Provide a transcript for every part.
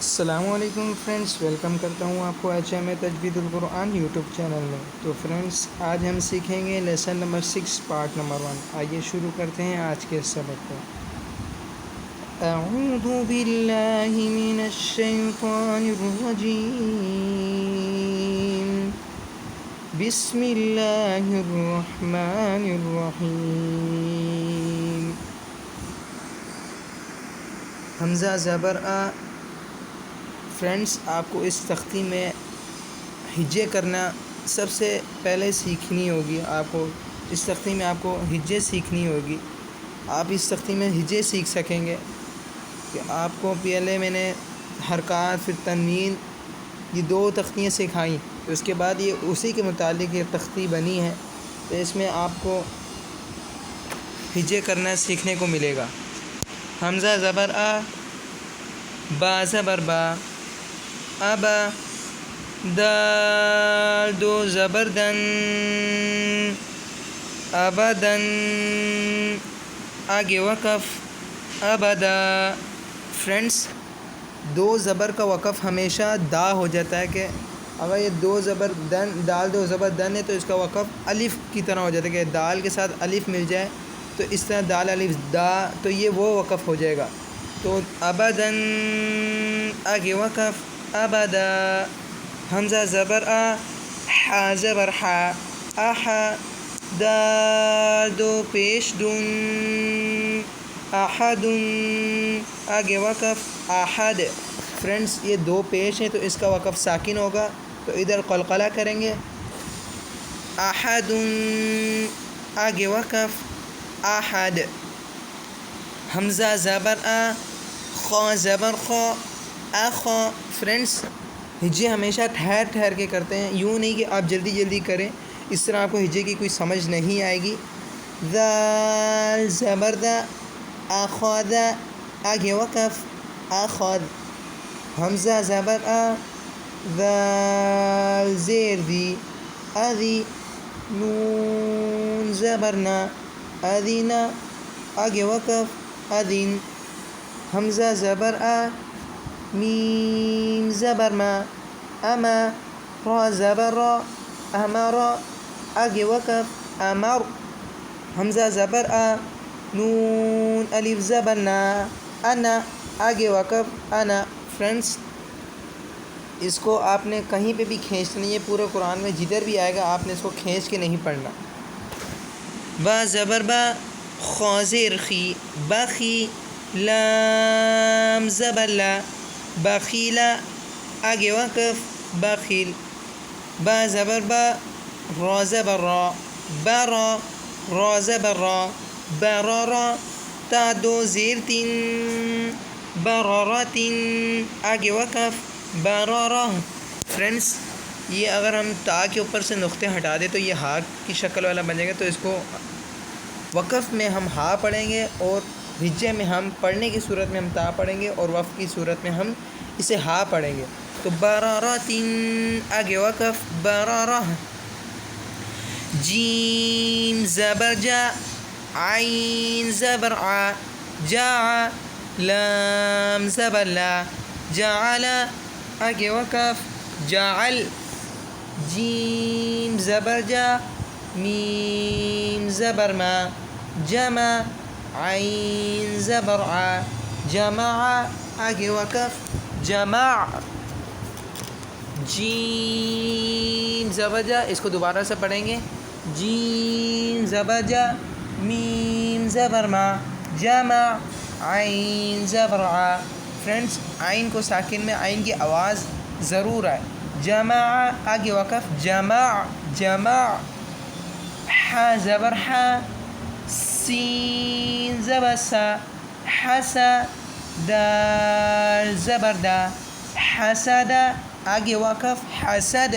السلام علیکم friends, welcome کرتا ہوں آپ کو HM تجوید القرآن یوٹیوب چینل میں۔ تو فرینڈس، آج ہم سیکھیں گے لیسن نمبر 6 پارٹ نمبر 1۔ آئیے شروع کرتے ہیں آج کے سبق کو۔ اعوذ باللہ من الشیطان الرجیم، بسم اللہ الرحمن الرحیم۔ حمزہ زبر آ۔ فرینڈس، آپ کو اس تختی میں ہجے کرنا سب سے پہلے سیکھنی ہوگی۔ آپ کو اس تختی میں آپ کو ہجے سیکھنی ہوگی۔ آپ اس تختی میں ہجے سیکھ سکیں گے کہ آپ کو پہلے میں نے حرکات، پھر تنوین، یہ 2 تختیاں سکھائیں، تو اس کے بعد یہ اسی کے متعلق یہ تختی بنی ہے، تو اس میں آپ کو ہجے کرنا سیکھنے کو ملے گا۔ حمزہ زبر آ، با زبر با، ابا، دال دو زبر دن، ابدن، آگے وقف، ابدا۔ فرینڈس، 2 زبر کا وقف ہمیشہ دا ہو جاتا ہے، کہ اگر یہ 2 زبر دن، دال 2 زبر دن ہے تو اس کا وقف الف کی طرح ہو جاتا ہے، کہ دال کے ساتھ الف مل جائے تو اس طرح دال الف دا، تو یہ وہ وقف ہو جائے گا۔ تو ابدن، آگے وقف، ابدا۔ حمزہ زبر آ، حا زبر حا، احا، دال 2 پیش دن، احدن، آگے وقف، احد۔ فرینڈس، یہ 2 پیش ہیں تو اس کا وقف ساکن ہوگا، تو ادھر قلقلہ کریں گے، احدن، آگے وقف، احد۔ حمزہ زبر آ، خا زبر خا، اخا۔ فرینڈس، ہجے ہمیشہ ٹھہر ٹھہر کے کرتے ہیں، یوں نہیں کہ آپ جلدی جلدی کریں، اس طرح آپ کو ہجے کی کوئی سمجھ نہیں آئے گی۔ ذال زبر دا، اخذ، آگے وقف، اخذ۔ حمزہ زبر آ، ذال زیر دی، اذی، نون زبر نا، اذینا، آگے وقف، اذن۔ حمزہ زبر آ، میم زبر ما، اما، را زبر را، امر، آگے وقف، امر۔ حمزہ زبر آ، نون الف زبر نا، انا، آگے وقف، انا۔ فرینڈس، اس کو آپ نے کہیں پہ بھی کھینچنا نہیں ہے، پورے قرآن میں جدھر بھی آئے گا آپ نے اس کو کھینچ کے نہیں پڑھنا۔ با زبر با، خا زیر خی، بخی، لام زبر لا، بخیلا، آگے وقف، بخیل۔ با زبر با، را زبر را، برا، را زبر را، برارا، تا 2 زیر 3، برارتن، آگے وقف، برارا۔ فرینڈس، یہ اگر ہم تا کے اوپر سے نقطے ہٹا دیں تو یہ ہا کی شکل والا بن جائے گا، تو اس کو وقف میں ہم ہا پڑھیں گے، اور ہجے میں ہم پڑھنے کی صورت میں ہم تا پڑھیں گے، اور وقف کی صورت میں ہم اسے ہا پڑھیں گے۔ تو برارتن، آگے وقف، برارہ۔ جیم زبر جا، عین زبر ع، جاع، لام زبر لا، جعل، آگے وقف، جعل۔ جیم زبر جا، میم زبر ما، جمع، عین زبر ع، جمع، آگے وقف، جمع۔ جیم زبر جا، اس کو دوبارہ سے پڑھیں گے، جیم زبر جا، میم زبر ما، جمع، عین زبر ع۔ فرینڈس، عین کو ساکن میں عین کی آواز ضرور آئے۔ جمع، آگے وقف، جمع، جمع۔ حا زبر حا، سین زبر سا، حسا، دال زبر دا، حسد، آگے وقف، حسد۔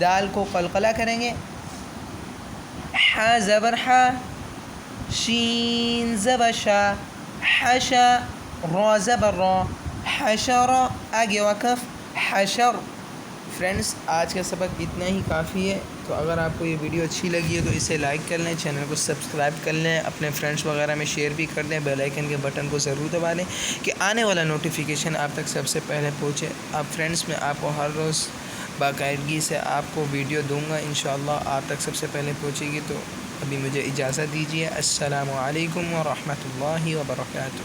دال کو قلقلہ کریں گے، حا زبر حا، شین زبر شا، حشا، را زبر را، حشر، آگے وقف، حشر۔ فرینڈس آج کا سبق اتنا ہی کافی ہے. تو اگر آپ کو یہ ویڈیو اچھی لگی ہے تو اسے لائک کر لیں, چینل کو سبسکرائب کر لیں, اپنے فرینڈس وغیرہ میں شیئر بھی کر دیں, بیل آئیکن کے بٹن کو ضرور دبا لیں کہ آنے والا نوٹیفیکیشن آپ تک سب سے پہلے پہنچے. آپ فرینڈس میں آپ کو ہر روز باقاعدگی سے آپ کو ویڈیو دوں گا, انشاءاللہ آپ تک سب سے پہلے پہنچے گی. تو ابھی مجھے اجازت دیجیے. السلام علیکم ورحمۃ اللہ وبرکاتہ.